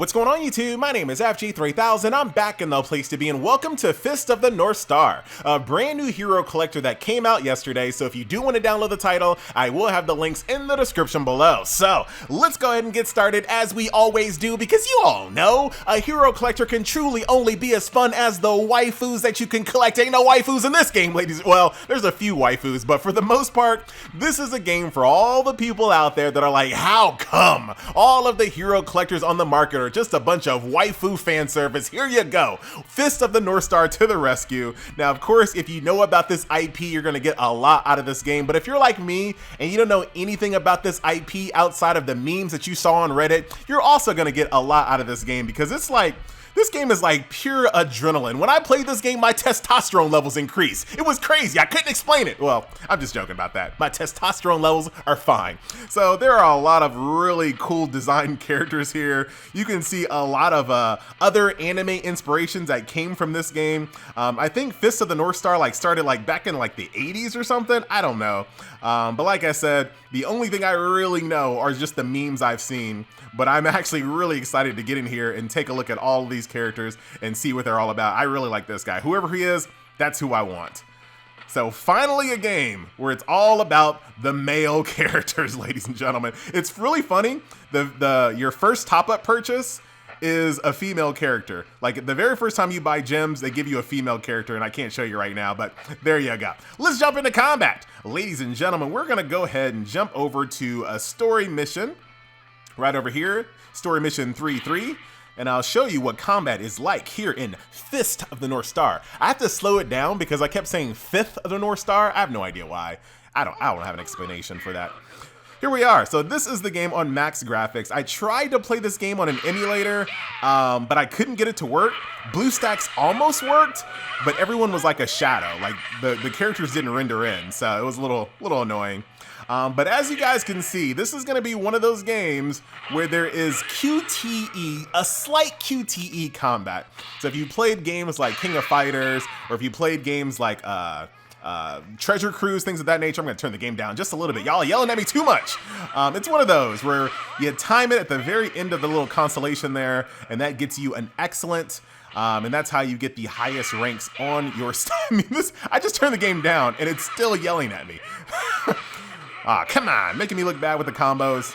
What's going on, YouTube? My name is FG3000. I'm back in the place to be, and welcome to Fist of the North Star, a brand new hero collector that came out yesterday. So if you do want to download the title, I will have the links in the description below. So let's go ahead and get started as we always do, because you all know a hero collector can truly only be as fun as the waifus that you can collect. Ain't no waifus in this game, ladies. Well, there's a few waifus, but for the most part, this is a game for all the people out there that are like, how come all of the hero collectors on the market are just a bunch of waifu fan service? Here you go. Fist of the North Star to the rescue. Now, of course, if you know about this IP, you're going to get a lot out of this game. But if you're like me and you don't know anything about this IP outside of the memes that you saw on Reddit, you're also going to get a lot out of this game, because it's like, this game is like pure adrenaline. When I played this game, my testosterone levels increased. It was crazy. I couldn't explain it. Well, I'm just joking about that. My testosterone levels are fine. So there are a lot of really cool design characters here. You can see a lot of other anime inspirations that came from this game. I think Fist of the North Star started back in the 80s or something. I don't know. But like I said, the only thing I really know are just the memes I've seen. But I'm actually really excited to get in here and take a look at all of these characters and see what they're all about. I really like this guy. Whoever he is, that's who I want. So finally a game where it's all about the male characters, ladies and gentlemen. It's really funny. Your first top-up purchase is a female character. Like the very first time you buy gems, they give you a female character, and I can't show you right now, but there you go. Let's jump into combat. Ladies and gentlemen, we're gonna go ahead and jump over to a story mission. Right over here, story mission 3-3, and I'll show you what combat is like here in Fist of the North Star. I have to slow it down because I kept saying Fifth of the North Star. I have no idea why. I don't have an explanation for that. Here we are. So this is the game on max graphics. I tried to play this game on an emulator, but I couldn't get it to work. BlueStacks almost worked, but everyone was like a shadow. Like the characters didn't render in, so it was a little annoying. But as you guys can see, this is going to be one of those games where there is QTE, a slight QTE combat. So if you played games like King of Fighters, or if you played games like Treasure Cruise, things of that nature, I'm going to turn the game down just a little bit. Y'all are yelling at me too much. It's one of those where you time it at the very end of the little constellation there, and that gets you an excellent. And that's how you get the highest ranks on your I just turned the game down, and it's still yelling at me. Come on, making me look bad with the combos.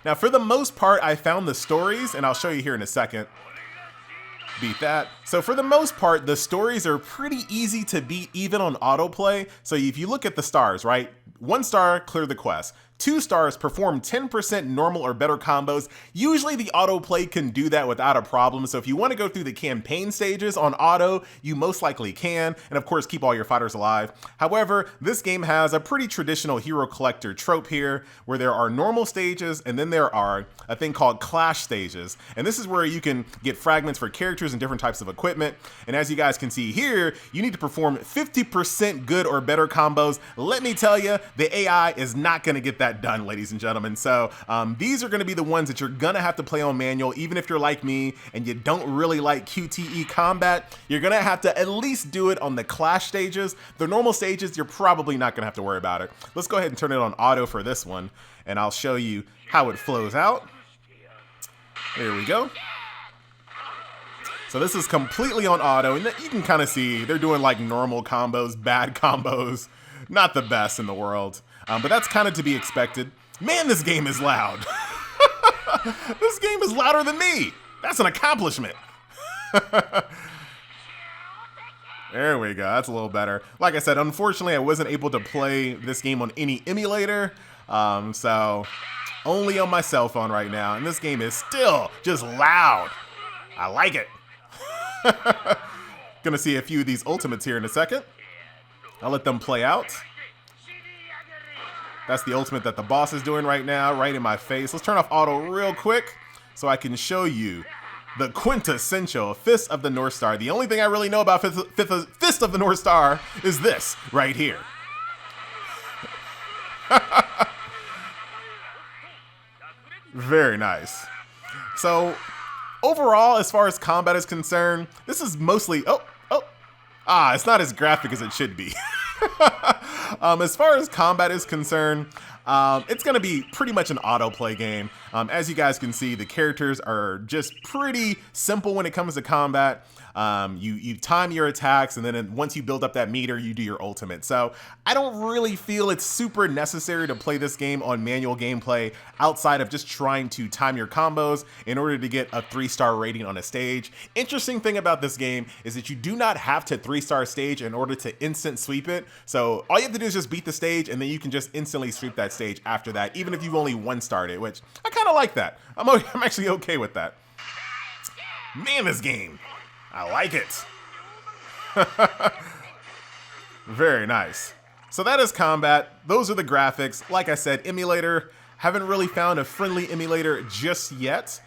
Now, for the most part, I found the stories, and I'll show you here in a second. Beat that. So for the most part, the stories are pretty easy to beat even on autoplay. So if you look at the stars, right? 1 star, clear the quest. 2 stars, perform 10% normal or better combos. Usually the autoplay can do that without a problem. So if you want to go through the campaign stages on auto, you most likely can. And of course, keep all your fighters alive. However, this game has a pretty traditional hero collector trope here, where there are normal stages, and then there are a thing called clash stages. And this is where you can get fragments for characters and different types of equipment. And as you guys can see here, you need to perform 50% good or better combos. Let me tell you, the AI is not going to get that done, ladies and gentlemen. So these are going to be the ones that you're going to have to play on manual. Even if you're like me and you don't really like QTE combat, you're going to have to at least do it on the clash stages. The normal stages, you're probably not going to have to worry about it. Let's go ahead and turn it on auto for this one, and I'll show you how it flows out. There we go. So this is completely on auto, and you can kind of see they're doing like normal combos, bad combos. Not the best in the world, but that's kind of to be expected. Man, this game is loud. This game is louder than me. That's an accomplishment. There we go. That's a little better. Like I said, unfortunately, I wasn't able to play this game on any emulator, so only on my cell phone right now. And this game is still just loud. I like it. Gonna see a few of these ultimates here in a second. I'll let them play out. That's the ultimate that the boss is doing right now, right in my face. Let's turn off auto real quick so I can show you the quintessential Fist of the North Star. The only thing I really know about Fist of the North Star is this right here. Very nice. So overall, as far as combat is concerned, this is mostly, it's not as graphic as it should be. As far as combat is concerned, It's going to be pretty much an autoplay game. As you guys can see, the characters are just pretty simple when it comes to combat. You time your attacks, and then once you build up that meter, you do your ultimate. So I don't really feel it's super necessary to play this game on manual gameplay outside of just trying to time your combos in order to get a 3-star rating on a stage. Interesting thing about this game is that you do not have to 3-star stage in order to instant sweep it. So all you have to do is just beat the stage, and then you can just instantly sweep that stage after that, even if you've only 1-starred it, which I kind of like that. I'm actually okay with that. Man, this game. I like it. Very nice. So that is combat. Those are the graphics. Like I said, emulator. Haven't really found a friendly emulator just yet.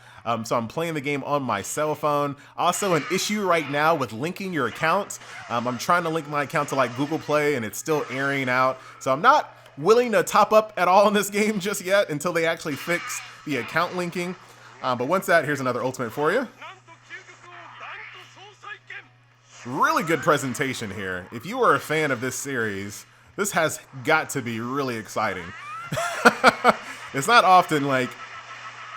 So I'm playing the game on my cell phone. Also an issue right now with linking your account. I'm trying to link my account to like Google Play, and it's still airing out. So I'm not willing to top up at all in this game just yet until they actually fix the account linking. But once that, here's another ultimate for you. Really good presentation here. If you are a fan of this series, this has got to be really exciting. It's not often like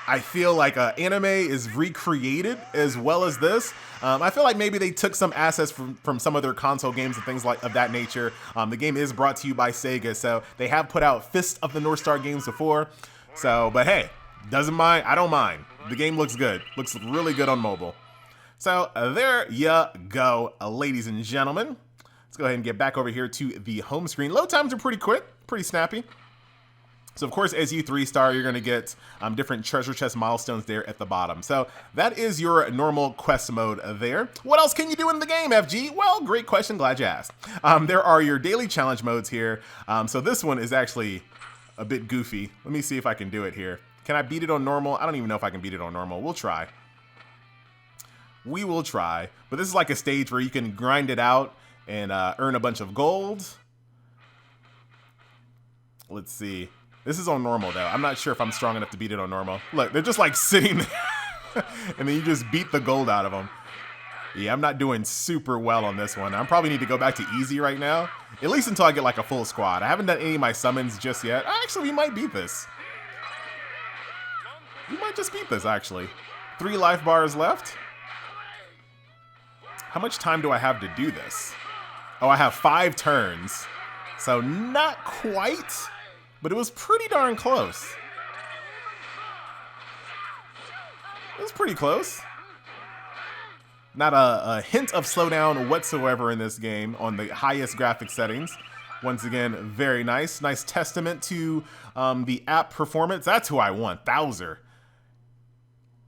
I feel like anime is recreated as well as this. I feel like maybe they took some assets from some of their console games and things like of that nature. The game is brought to you by Sega, so they have put out Fist of the North Star games before. So, but hey, doesn't mind. I don't mind. The game looks good. Looks really good on mobile. So there you go, ladies and gentlemen. Let's go ahead and get back over here to the home screen. Load times are pretty quick, pretty snappy. So of course, as you 3-star, you're gonna get different treasure chest milestones there at the bottom. So that is your normal quest mode there. What else can you do in the game, FG? Well, great question, glad you asked. There are your daily challenge modes here. So this one is actually a bit goofy. Let me see if I can do it here. Can I beat it on normal? I don't even know if I can beat it on normal. We'll try. We will try, but this is like a stage where you can grind it out and earn a bunch of gold. Let's see. This is on normal though. I'm not sure if I'm strong enough to beat it on normal. Look, they're just like sitting there and then you just beat the gold out of them. Yeah, I'm not doing super well on this one. I probably need to go back to easy right now, at least until I get like a full squad. I haven't done any of my summons just yet. Actually, we might beat this. We might just beat this actually. 3 life bars left. How much time do I have to do this? Oh, I have 5 turns. So not quite, but it was pretty darn close. It was pretty close. Not a hint of slowdown whatsoever in this game on the highest graphic settings. Once again, very nice. Nice testament to the app performance. That's who I want, Bowser.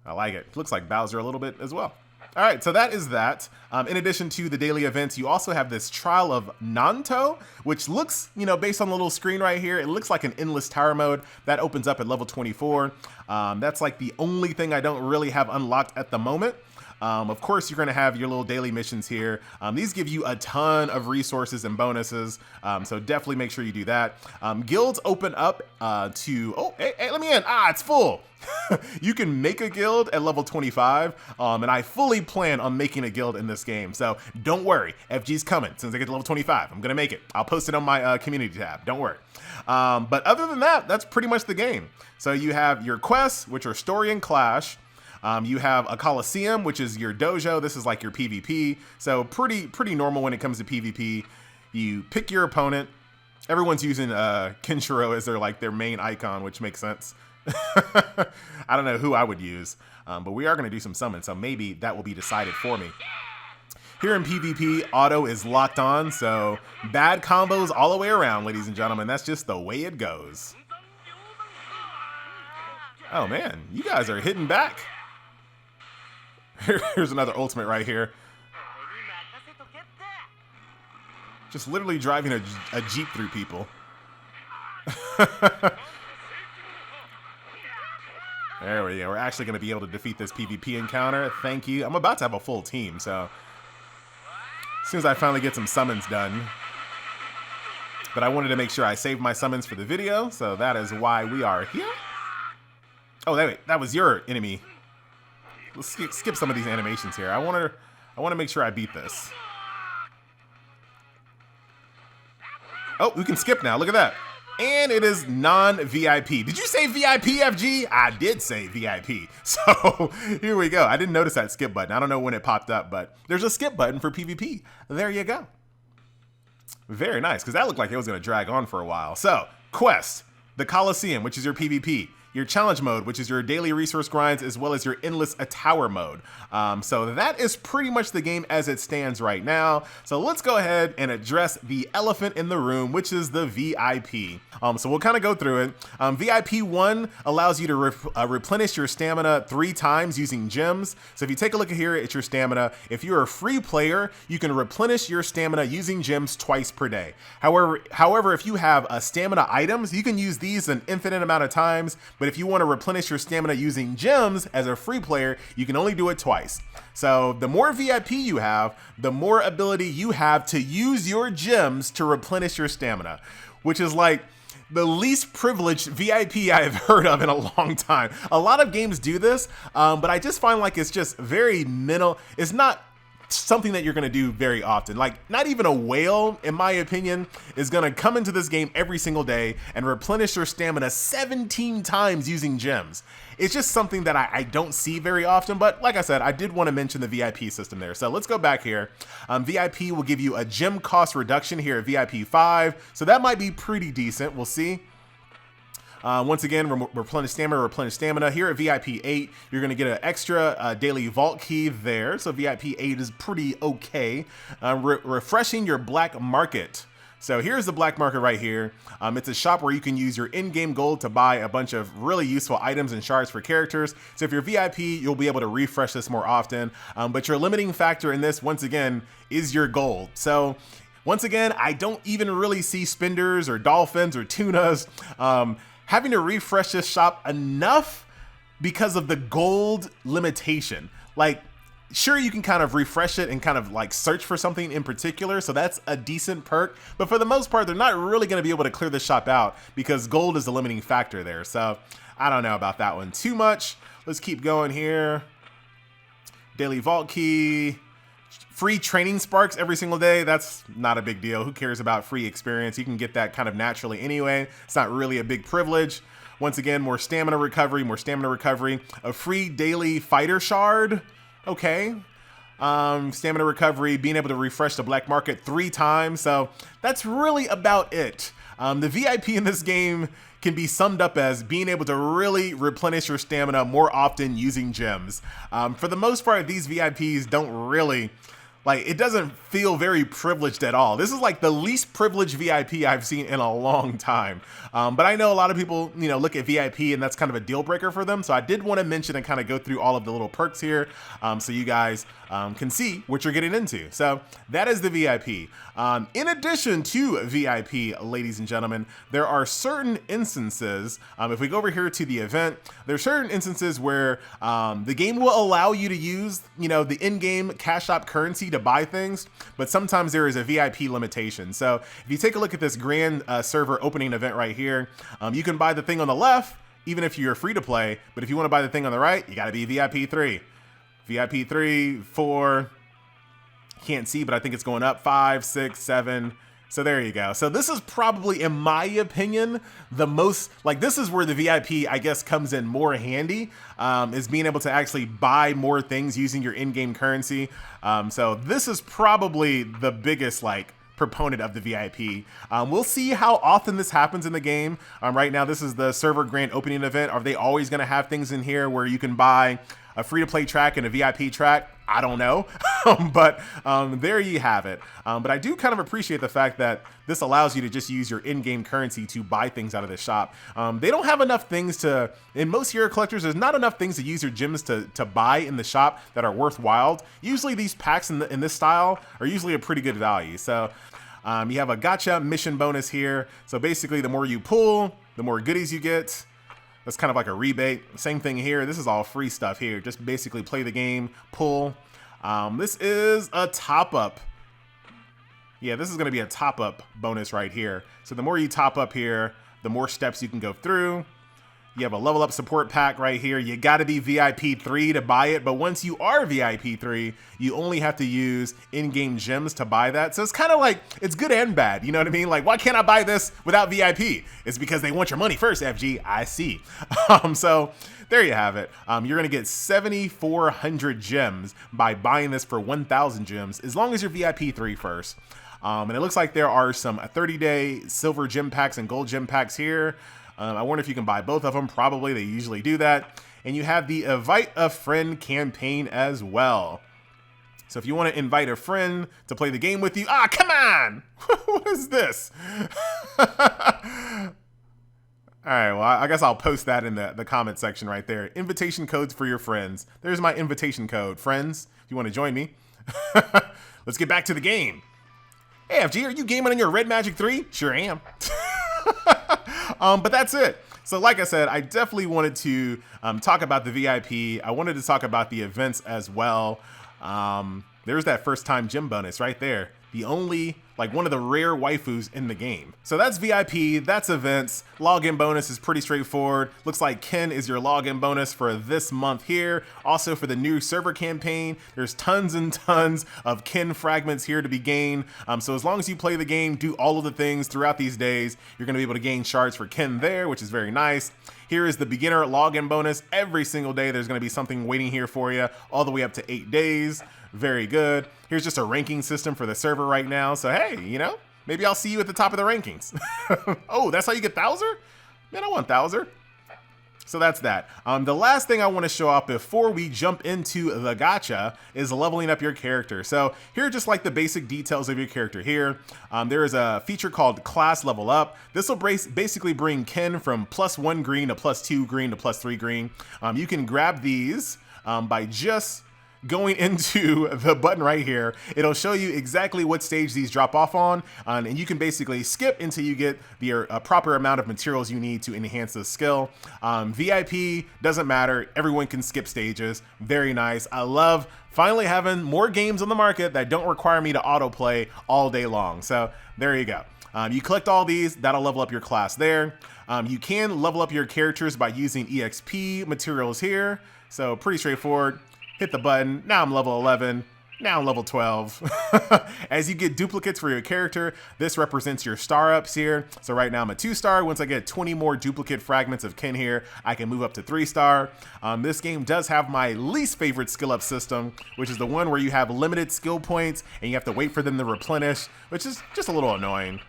I like it. Looks like Bowser a little bit as well. All right, so that is that. In addition to the daily events, you also have this Trial of Nanto, which looks, you know, based on the little screen right here, it looks like an endless tower mode. That opens up at level 24. That's like the only thing I don't really have unlocked at the moment. Of course, you're going to have your little daily missions here. These give you a ton of resources and bonuses, so definitely make sure you do that. Guilds open up to... Oh, hey, let me in. Ah, it's full. You can make a guild at level 25, and I fully plan on making a guild in this game, so don't worry. FG's coming. As soon as I get to level 25, I'm going to make it. I'll post it on my community tab. Don't worry. But other than that, that's pretty much the game. So you have your quests, which are story and clash. You have a Coliseum, which is your dojo. This is like your PvP. So pretty normal when it comes to PvP. You pick your opponent. Everyone's using Kenshiro as their main icon, which makes sense. I don't know who I would use, but we are going to do some summons, so maybe that will be decided for me. Here in PvP, auto is locked on, so bad combos all the way around, ladies and gentlemen. That's just the way it goes. Oh man, you guys are hitting back. Here's another ultimate right here. Just literally driving a Jeep through people. There we go. We're actually going to be able to defeat this PvP encounter. Thank you. I'm about to have a full team, so as soon as I finally get some summons done. But I wanted to make sure I saved my summons for the video, so that is why we are here. Oh, wait, that was your enemy. Let's skip some of these animations here. I want to make sure I beat this. Oh, we can skip now. Look at that. And it is non-VIP. Did you say VIP, FG? I did say VIP. So here we go. I didn't notice that skip button. I don't know when it popped up, but there's a skip button for PvP. There you go. Very nice, because that looked like it was going to drag on for a while. So, Quest, the Coliseum, which is your PvP. Your challenge mode, which is your daily resource grinds, as well as your endless tower mode. So that is pretty much the game as it stands right now. So let's go ahead and address the elephant in the room, which is the VIP. So we'll kind of go through it. VIP 1 allows you to replenish your stamina 3 times using gems. So if you take a look at here, it's your stamina. If you're a free player, you can replenish your stamina using gems twice per day. However, if you have stamina items, you can use these an infinite amount of times. But if you want to replenish your stamina using gems as a free player, you can only do it twice. So the more VIP you have, the more ability you have to use your gems to replenish your stamina, which is like the least privileged VIP I have heard of in a long time. A lot of games do this, but I just find like it's just very minimal. It's not something that you're going to do very often. Like, not even a whale, in my opinion, is going to come into this game every single day and replenish your stamina 17 times using gems. It's just something that I don't see very often, but like I said, I did want to mention the VIP system there. So let's go back here. VIP will give you a gem cost reduction here at VIP 5, so that might be pretty decent. We'll see. Once again, replenish stamina. Here at VIP 8, you're going to get an extra daily vault key there. So VIP 8 is pretty okay. Refreshing your black market. So here's the black market right here. It's a shop where you can use your in-game gold to buy a bunch of really useful items and shards for characters. So if you're VIP, you'll be able to refresh this more often. But your limiting factor in this, once again, is your gold. So once again, I don't even really see spinders or dolphins or tunas having to refresh this shop enough because of the gold limitation. Like, sure, you can kind of refresh it and kind of like search for something in particular, so that's a decent perk, but for the most part, they're not really going to be able to clear the shop out because gold is the limiting factor there. So I don't know about that one too much. Let's keep going here. Daily vault key. Free training sparks every single day, that's not a big deal. Who cares about free experience? You can get that kind of naturally anyway. It's not really a big privilege. Once again, more stamina recovery. A free daily fighter shard, okay. Stamina recovery, being able to refresh the black market 3 times. So that's really about it. The VIP in this game can be summed up as being able to really replenish your stamina more often using gems. For the most part, these VIPs don't really, like, it doesn't feel very privileged at all. This is like the least privileged VIP I've seen in a long time. But I know a lot of people, you know, look at VIP and that's kind of a deal breaker for them. So I did want to mention and kind of go through all of the little perks here so you guys can see what you're getting into. So that is the VIP. In addition to VIP, ladies and gentlemen, there are certain instances, if we go over here to the event, there are certain instances where the game will allow you to use, you know, the in-game cash shop currency to buy things, but sometimes there is a VIP limitation. So if you take a look at this grand server opening event right here, you can buy the thing on the left, even if you're free to play, but if you want to buy the thing on the right, you got to be VIP 3. VIP 3, 4, can't see, but I think it's going up, 5, 6, 7. So there you go. So this is probably, in my opinion, the most, like, this is where the VIP, I guess, comes in more handy, is being able to actually buy more things using your in-game currency. So this is probably the biggest, like, proponent of the VIP. We'll see how often this happens in the game. Right now, this is the server grand opening event. Are they always going to have things in here where you can buy a free-to-play track and a VIP track? I don't know, but there you have it. But I do kind of appreciate the fact that this allows you to just use your in-game currency to buy things out of the shop. They don't have enough things to, in most hero collectors, there's not enough things to use your gems to buy in the shop that are worthwhile. Usually these packs in this style are usually a pretty good value. So you have a gotcha mission bonus here. So basically the more you pull, the more goodies you get. That's kind of like a rebate. Same thing here. This is all free stuff here. Just basically play the game, pull. This is a top-up. Yeah, this is going to be a top-up bonus right here. So the more you top up here, the more steps you can go through. You have a level up support pack right here. You got to be VIP 3 to buy it, but once you are VIP 3, you only have to use in-game gems to buy that. So it's kind of like, it's good and bad, you know what I mean? Like, why can't I buy this without VIP? It's because they want your money first, FG, I see. So there you have it. You're gonna get 7,400 gems by buying this for 1,000 gems, as long as you're VIP 3 first. And it looks like there are some 30-day silver gem packs and gold gem packs here. I wonder if you can buy both of them. Probably, they usually do that. And you have the invite a friend campaign as well. So if you want to invite a friend to play the game with you, come on! What is this? All right, well, I guess I'll post that in the comment section right there. Invitation codes for your friends. There's my invitation code. Friends, if you want to join me. Let's get back to the game. Hey, FG, are you gaming on your Red Magic 3? Sure am. But that's it. So like I said, I definitely wanted to talk about the VIP. I wanted to talk about the events as well. There's that first time gym bonus right there. The only, like, one of the rare waifus in the game. So that's VIP, that's events. Login bonus is pretty straightforward. Looks like Ken is your login bonus for this month here. Also for the new server campaign, there's tons and tons of Ken fragments here to be gained. So as long as you play the game, do all of the things throughout these days, you're gonna be able to gain shards for Ken there, which is very nice. Here is the beginner login bonus. Every single day, there's gonna be something waiting here for you, all the way up to 8 days. Very good. Here's just a ranking system for the server right now. So, hey, you know, maybe I'll see you at the top of the rankings. Oh, that's how you get Thouser? Man, I want Thouser. So that's that. The last thing I want to show off before we jump into the gacha is leveling up your character. So here are just like the basic details of your character here. There is a feature called class level up. This will basically bring Ken from +1 green to +2 green to +3 green. You can grab these by just going into the button right here. It'll show you exactly what stage these drop off on, and you can basically skip until you get the proper amount of materials you need to enhance the skill. VIP doesn't matter, everyone can skip stages. Very nice. I love finally having more games on the market that don't require me to autoplay all day long. So there you go. You collect all these, that'll level up your class there. You can level up your characters by using EXP materials here. So pretty straightforward. Hit the button. Now I'm level 11. Now I'm level 12. As you get duplicates for your character, this represents your star ups here. So right now I'm a 2-star. Once I get 20 more duplicate fragments of Ken here, I can move up to 3-star. This game does have my least favorite skill up system, which is the one where you have limited skill points and you have to wait for them to replenish, which is just a little annoying.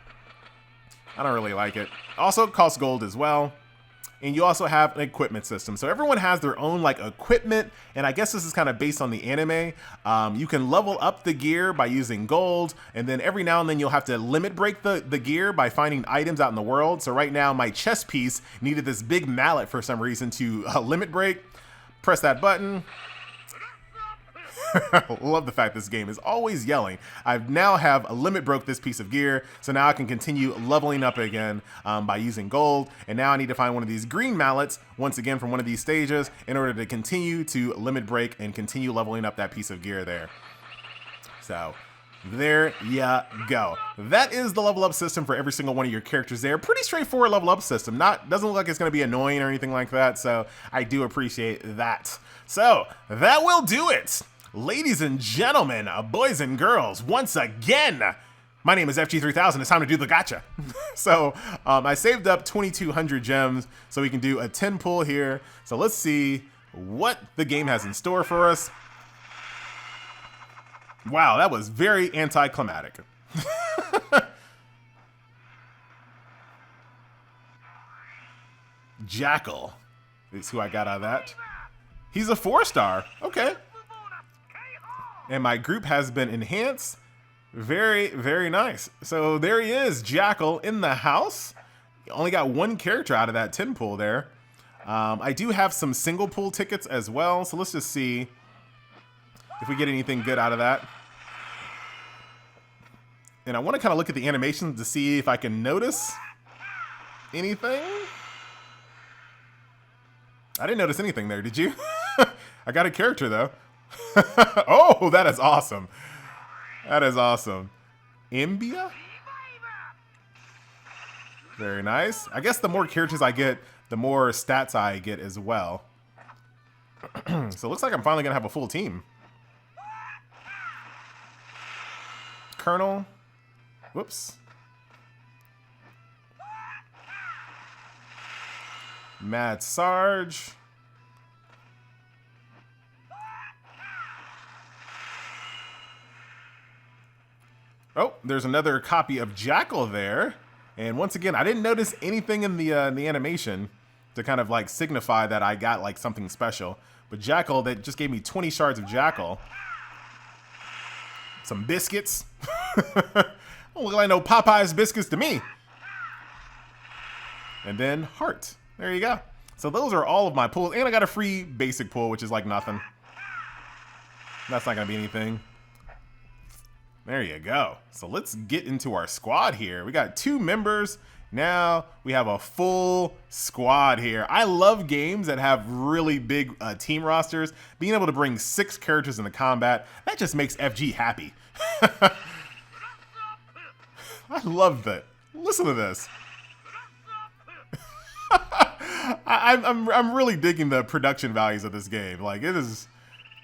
I don't really like it. Also, it costs gold as well. And you also have an equipment system. So everyone has their own like equipment, and I guess this is kind of based on the anime. You can level up the gear by using gold, and then every now and then you'll have to limit break the gear by finding items out in the world. So right now my chest piece needed this big mallet for some reason to limit break. Press that button. Love the fact this game is always yelling. I now have a limit broke this piece of gear, so now I can continue leveling up again by using gold. And now I need to find one of these green mallets once again from one of these stages in order to continue to limit break and continue leveling up that piece of gear there. So there ya go. That is the level up system for every single one of your characters there. Pretty straightforward level up system. Doesn't look like it's going to be annoying or anything like that, so I do appreciate that. So that will do it. Ladies and gentlemen, boys and girls, once again, my name is FG3000. It's time to do the gacha. So I saved up 2,200 gems so we can do a 10 pull here. So let's see what the game has in store for us. Wow, that was very anticlimactic. Jackal is who I got out of that. He's a 4-star. Okay. And my group has been enhanced. Very, very nice. So there he is, Jackal in the house. Only got one character out of that 10 pull there. I do have some single pull tickets as well. So let's just see if we get anything good out of that. And I want to kind of look at the animations to see if I can notice anything. I didn't notice anything there, did you? I got a character though. Oh, that is awesome. That is awesome. Imbia? Very nice. I guess the more characters I get, the more stats I get as well. So it looks like I'm finally going to have a full team. Colonel. Whoops. Mad Sarge. Oh, there's another copy of Jackal there. And once again, I didn't notice anything in the animation to kind of like signify that I got like something special. But Jackal, that just gave me 20 shards of Jackal. Some biscuits. Don't look like no Popeye's biscuits to me. And then Heart. There you go. So those are all of my pulls. And I got a free basic pull, which is like nothing. That's not going to be anything. There you go. So let's get into our squad here. We got 2 members. Now we have a full squad here. I love games that have really big team rosters. Being able to bring 6 characters into combat, that just makes FG happy. I love that. Listen to this. I'm really digging the production values of this game. Like, it is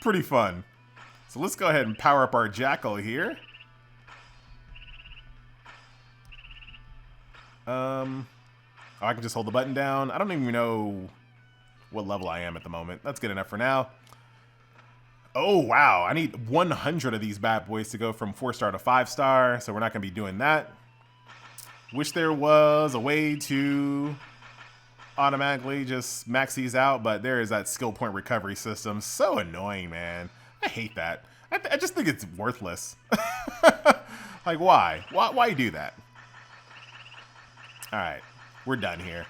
pretty fun. So let's go ahead and power up our Jackal here. Oh, I can just hold the button down. I don't even know what level I am at the moment. That's good enough for now. Oh, wow. I need 100 of these bad boys to go from 4-star to 5-star, so we're not going to be doing that. Wish there was a way to automatically just max these out, but there is that skill point recovery system. So annoying, man. I hate that. I just think it's worthless. Like, why? Why do that? All right, we're done here.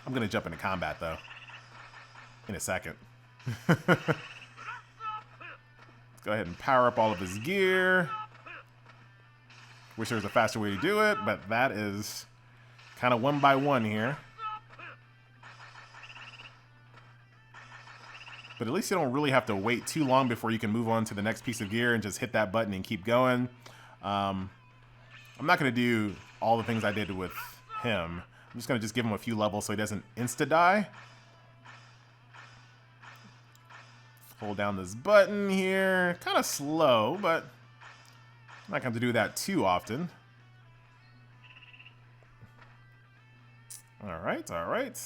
I'm going to jump into combat, though, in a second. Let's go ahead and power up all of his gear. Wish there was a faster way to do it, but that is kind of one by one here. But at least you don't really have to wait too long before you can move on to the next piece of gear and just hit that button and keep going. I'm not going to do all the things I did with him. I'm just going to just give him a few levels so he doesn't insta-die. Hold down this button here. Kind of slow, but I'm not going to do that too often. All right, all right.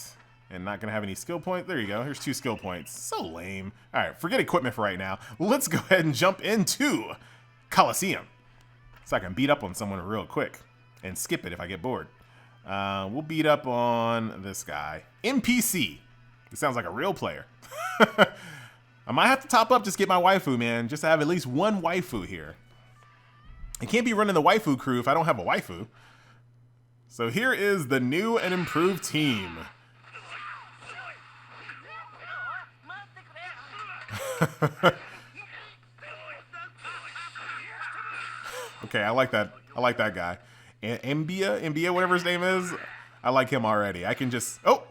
And not going to have any skill points. There you go. Here's 2 skill points. So lame. All right, forget equipment for right now. Let's go ahead and jump into Coliseum so I can beat up on someone real quick and skip it if I get bored. We'll beat up on this guy. NPC. It sounds like a real player. I might have to top up, just get my waifu, man. Just to have at least one waifu here. I can't be running the waifu crew if I don't have a waifu. So here is the new and improved team. Okay, I like that. I like that guy. Mbia, whatever his name is. I like him already. I can just... Oh!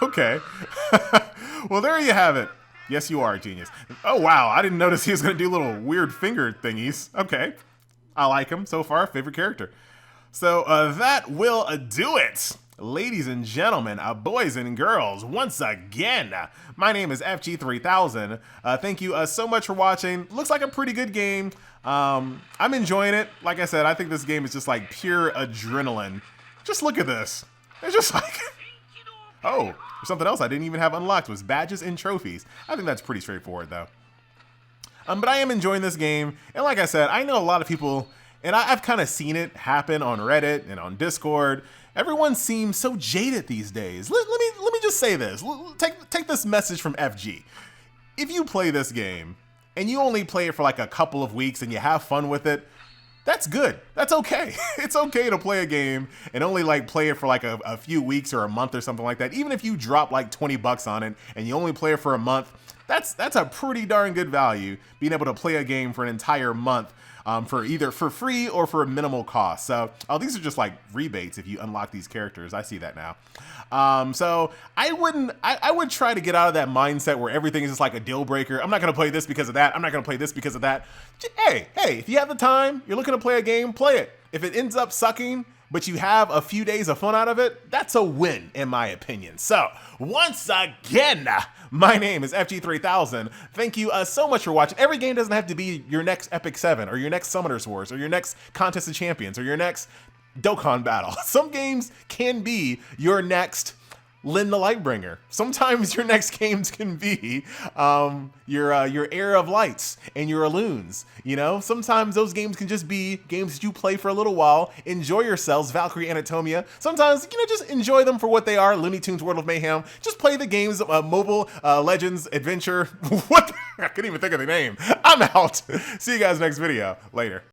Okay. Well, there you have it. Yes, you are a genius. Oh, wow. I didn't notice he was going to do little weird finger thingies. Okay. I like him so far. Favorite character. So that will do it. Ladies and gentlemen, boys and girls, once again, my name is FG3000. Thank you so much for watching. Looks like a pretty good game. I'm enjoying it. Like I said, I think this game is just like pure adrenaline. Just look at this. It's just like... Oh, something else I didn't even have unlocked was badges and trophies. I think that's pretty straightforward, though. But I am enjoying this game. And like I said, I know a lot of people, and I've kind of seen it happen on Reddit and on Discord. Everyone seems so jaded these days. Let me just say this. Take this message from FG. If you play this game and you only play it for like a couple of weeks and you have fun with it, that's good. That's okay. It's okay to play a game and only like play it for like a few weeks or a month or something like that. Even if you drop like 20 bucks on it and you only play it for a month, that's a pretty darn good value, being able to play a game for an entire month. for either for free or for a minimal cost. So these are just like rebates if you unlock these characters. I see that now. So I would try to get out of that mindset where everything is just like a deal breaker. I'm not going to play this because of that. I'm not going to play this because of that. Hey, if you have the time, you're looking to play a game, play it. If it ends up sucking, but you have a few days of fun out of it, that's a win, in my opinion. So, once again, my name is FG3000. Thank you so much for watching. Every game doesn't have to be your next Epic 7, or your next Summoners Wars, or your next Contest of Champions, or your next Dokkan Battle. Some games can be your next Lyn the Lightbringer. Sometimes your next games can be your Era of Lights and your Alloons. You know, sometimes those games can just be games that you play for a little while, enjoy yourselves, Valkyrie Anatomia. Sometimes, you know, just enjoy them for what they are, Looney Tunes World of Mayhem. Just play the games, Mobile Legends Adventure. What? I couldn't even think of the name. I'm out. See you guys next video. Later.